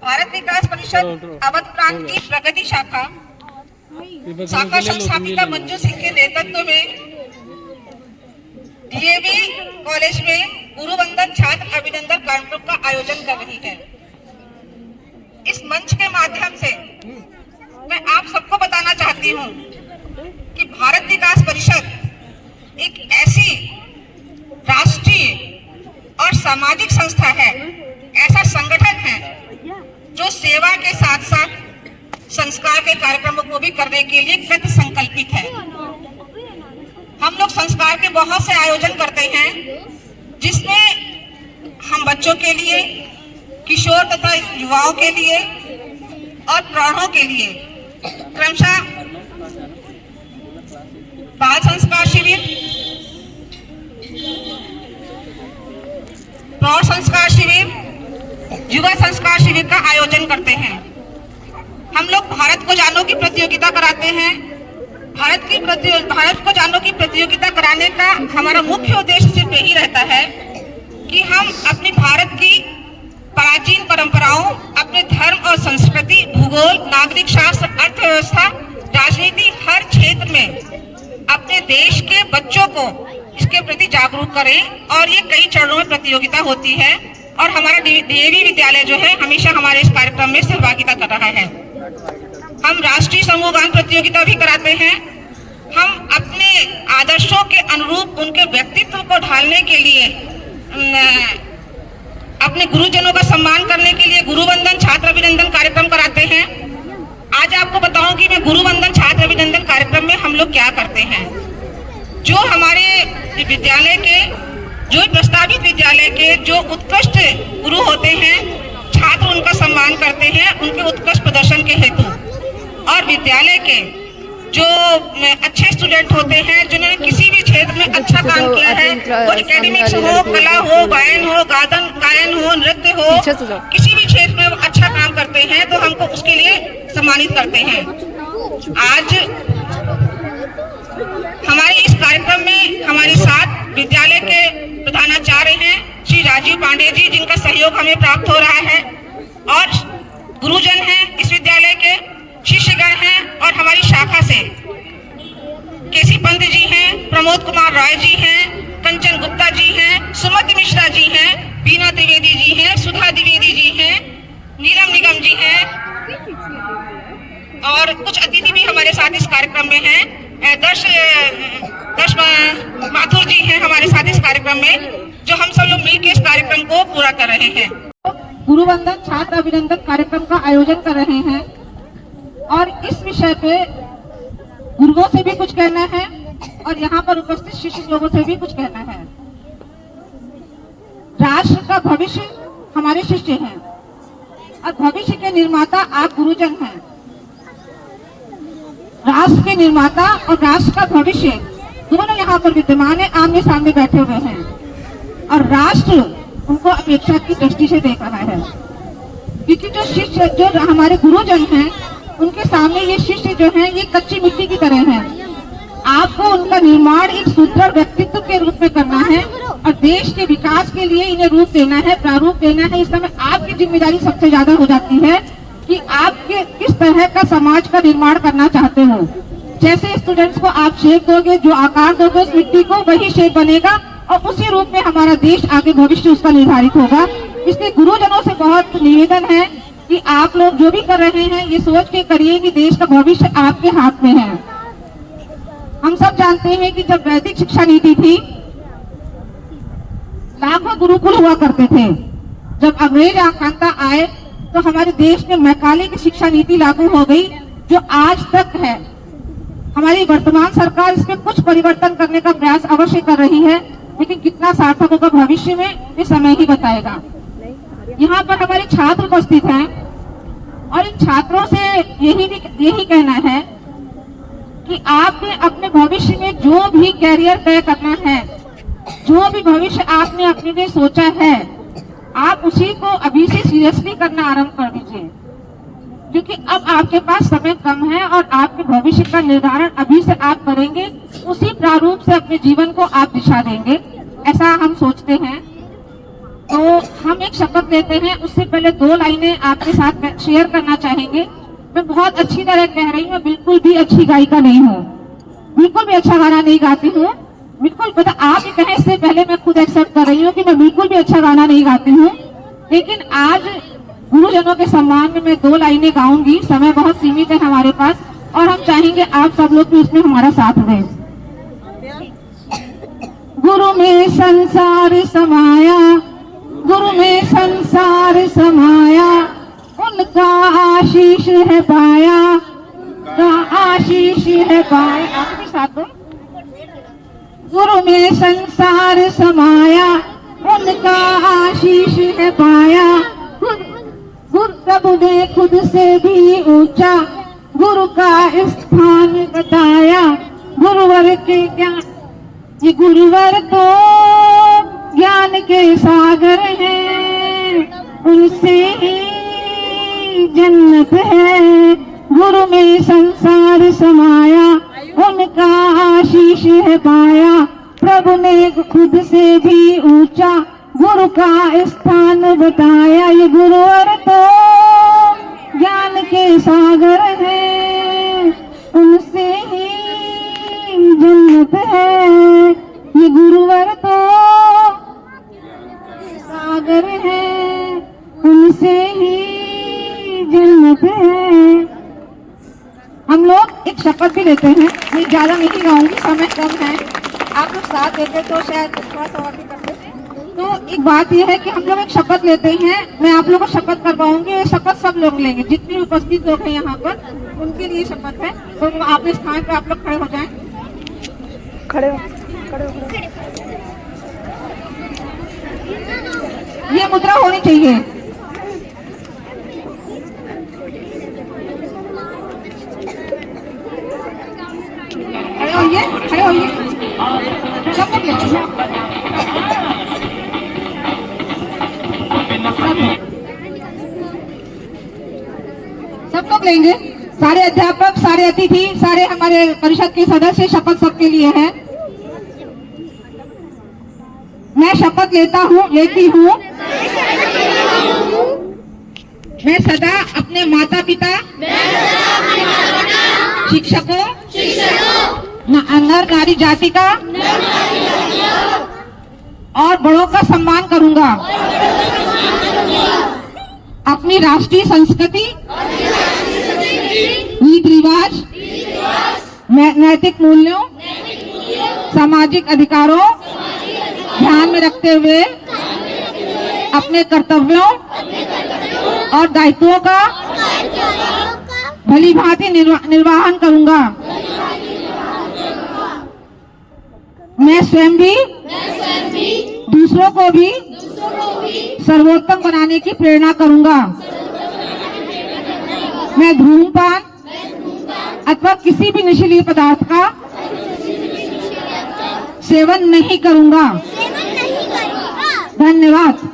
भारत विकास परिषद अवध प्रांत की प्रगति शाखा संस्थापिका मंजू सिंह के नेतृत्व में डीएवी कॉलेज में गुरुवंदन छात्र अभिनंदन कार्यक्रम का आयोजन कर रही है। इस मंच के माध्यम से मैं आप सबको बताना चाहती हूँ कि भारत विकास परिषद एक ऐसी राष्ट्रीय और सामाजिक संस्था है, ऐसा संगठन है जो सेवा के साथ साथ संस्कार के कार्यक्रमों को भी करने के लिए कृत संकल्पित है। हम लोग संस्कार के बहुत से आयोजन करते हैं जिसमें हम बच्चों के लिए, किशोर तथा युवाओं के लिए और प्रौढ़ों के लिए क्रमशः बाल संस्कार शिविर, प्रौढ़ संस्कार शिविर, युवा संस्कार शिविर का आयोजन करते हैं। हम लोग भारत को जानो की प्रतियोगिता कराते हैं। भारत को जानो की प्रतियोगिता कराने का हमारा मुख्य उद्देश्य सिर्फ यही रहता है कि हम अपनी भारत की प्राचीन परंपराओं, अपने धर्म और संस्कृति, भूगोल, नागरिक शास्त्र, अर्थव्यवस्था, राजनीति, हर क्षेत्र में अपने देश के बच्चों को इसके प्रति जागरूक करें। और ये कई चरणों में प्रतियोगिता होती है और हमारा डीएवी विद्यालय जो है हमेशा हमारे इस कार्यक्रम में सहभागिता कर रहा है। हम राष्ट्रीय समूह गान प्रतियोगिता भी कराते हैं। हम अपने आदर्शों के अनुरूप उनके व्यक्तित्व को ढालने के लिए, अपने गुरुजनों का सम्मान करने के लिए गुरुवंदन छात्र अभिनंदन कार्यक्रम कराते हैं। आज आपको बताऊंगी मैं गुरुवंदन छात्र अभिनंदन कार्यक्रम में हम लोग क्या करते हैं। जो हमारे विद्यालय के, जो प्रस्तावित विद्यालय के जो उत्कृष्ट गुरु होते हैं, छात्र उनका सम्मान करते हैं उनके उत्कृष्ट प्रदर्शन के हेतु। और विद्यालय के जो अच्छे स्टूडेंट होते हैं, जिन्होंने किसी भी क्षेत्र में अच्छा काम किया है, वो एकेडमिक्स हो, कला हो, गायन हो, गायन हो, नृत्य हो, किसी भी क्षेत्र में वो अच्छा काम करते हैं तो हमको उसके लिए सम्मानित करते हैं। आज हमारे इस कार्यक्रम में हमारे साथ विद्यालय के प्रधानाचार्य हैं श्री राजीव पांडे जी, जिनका सहयोग हमें प्राप्त हो रहा है, और गुरुजन हैं इस विद्यालय के, शिष्यगण हैं, और हमारी शाखा से केसी पंत जी हैं, प्रमोद कुमार राय जी हैं, कंचन गुप्ता जी हैं, सुमति मिश्रा जी हैं, बीना द्विवेदी जी हैं, सुधा द्विवेदी जी हैं, नीलम निगम जी हैं, और कुछ अतिथि भी हमारे साथ इस कार्यक्रम में हैं। दर्श माथुर जी हैं हमारे साथ इस कार्यक्रम में, जो हम सब लोग मिलकर इस कार्यक्रम को पूरा कर रहे हैं। गुरुवंदन छात्र अभिनंदन कार्यक्रम का आयोजन कर रहे हैं और इस विषय पे गुरुओं से भी कुछ कहना है और यहाँ पर उपस्थित शिष्य लोगों से भी कुछ कहना है। राष्ट्र का भविष्य हमारे शिष्य हैं और भविष्य के निर्माता आप गुरुजन हैं। राष्ट्र के निर्माता और राष्ट्र का भविष्य दोनों यहाँ पर विद्यमान है, आमने सामने बैठे हुए हैं, और राष्ट्र उनको अपेक्षा की दृष्टि से देख रहा है। क्योंकि जो शिष्य, जो हमारे गुरुजन हैं, उनके सामने ये शिष्य जो हैं ये कच्ची मिट्टी की तरह हैं। आपको उनका निर्माण एक सुदृढ़ व्यक्तित्व के रूप में करना है और देश के विकास के लिए इन्हें रूप देना है, प्रारूप देना है। इस समय आपकी जिम्मेदारी सबसे ज्यादा हो जाती है कि आप किस तरह का समाज का निर्माण करना चाहते हो। जैसे स्टूडेंट्स को आप शेप दोगे, जो आकार दोगे उस मिट्टी को, वही शेप बनेगा और उसी रूप में हमारा देश आगे भविष्य उसका निर्धारित होगा। इसलिए गुरुजनों से बहुत निवेदन है कि आप लोग जो भी कर रहे हैं ये सोच के करिए कि देश का भविष्य आपके हाथ में है। हम सब जानते हैं कि जब वैदिक शिक्षा नीति थी, लाखों गुरुकुल हुआ करते थे। जब अंग्रेज आक्रांता आए तो हमारे देश में मैकाले की शिक्षा नीति लागू हो गई, जो आज तक है। हमारी वर्तमान सरकार इसमें कुछ परिवर्तन करने का प्रयास अवश्य कर रही है, लेकिन कितना सार्थक होगा भविष्य में ये समय ही बताएगा। यहाँ पर हमारे छात्र उपस्थित हैं और इन छात्रों से यही कहना है कि आपने अपने भविष्य में जो भी कैरियर तय करना है, जो भी भविष्य आपने अपने लिए सोचा है, आप उसी को अभी से सीरियसली करना आरंभ कर दीजिए, क्योंकि अब आपके पास समय कम है और आपके भविष्य का निर्धारण अभी से आप करेंगे, उसी प्रारूप से अपने जीवन को आप दिशा देंगे, ऐसा हम सोचते हैं। तो हम एक शपथ लेते हैं, उससे पहले 2 लाइनें आपके साथ शेयर करना चाहेंगे। मैं बहुत अच्छी तरह कह रही हूँ, बिल्कुल भी अच्छी गायिका नहीं हूँ, बिल्कुल भी अच्छा गाना नहीं गाती हूँ, बिल्कुल पता आप ये कहें इससे पहले मैं खुद एक्सेप्ट कर रही हूँ कि मैं बिल्कुल भी अच्छा गाना नहीं गाती हूँ। लेकिन आज गुरुजनों के सम्मान में मैं 2 लाइनें गाऊंगी। समय बहुत सीमित है हमारे पास और हम चाहेंगे आप सब लोग भी उसमें हमारा साथ दें। गुरु में संसार समाया, गुरु में संसार समाया, उनका आशीष है पाया, का आशीष है पाया। आप भी साथ दो। गुरु में संसार समाया, उनका आशीष है पाया, गुरु प्रभु ने खुद से भी ऊंचा गुरु का स्थान बताया। गुरुवर के ज्ञान, ये गुरुवर तो ज्ञान के सागर हैं, उनसे ही जन्नत है। गुरु में संसार समाया, उनका आशीष है पाया, प्रभु ने खुद से भी ऊंचा गुरु का स्थान बताया। ये गुरुवर तो ज्ञान के सागर है, उनसे ही जन्नत है। ये गुरुवर तो सागर है, उनसे ही जन्नत है। हम लोग एक शपथ भी लेते हैं, मैं ज्यादा नहीं गाऊंगी, समय कम है, आप लोग साथ देते तो शायद थोड़ा सा और भी करते। तो एक बात यह है कि हम लोग एक शपथ लेते हैं, मैं आप लोगों को शपथ करवाऊंगी, ये शपथ सब लोग लेंगे, जितने भी उपस्थित लोग हैं यहाँ पर उनके लिए शपथ है। तो अपने स्थान पर आप लोग खड़े हो जाएं। खड़े हो, खड़े हो। ये मुद्रा होनी चाहिए। खड़े होइए, खड़े होइए, सब लोग लेंगे। सब लोग लेंगे, सारे अध्यापक, सारे अतिथि, सारे हमारे परिषद के सदस्य, शपथ सबके लिए है। मैं शपथ लेती हूँ मैं सदा अपने माता पिता, शिक्षकों, नर नारी जाति का और बड़ों का सम्मान करूंगा। अपनी राष्ट्रीय संस्कृति, रीति रिवाज, नैतिक मूल्यों, सामाजिक अधिकारों ध्यान में रखते हुए अपने कर्तव्यों और दायित्वों का भली भांति निर्वहन करूंगा। मैं स्वयं भी दूसरों को भी सर्वोत्तम बनाने की प्रेरणा करूंगा। मैं धूम्रपान अथवा किसी भी नशीले पदार्थ का सेवन नहीं करूंगा। धन्यवाद।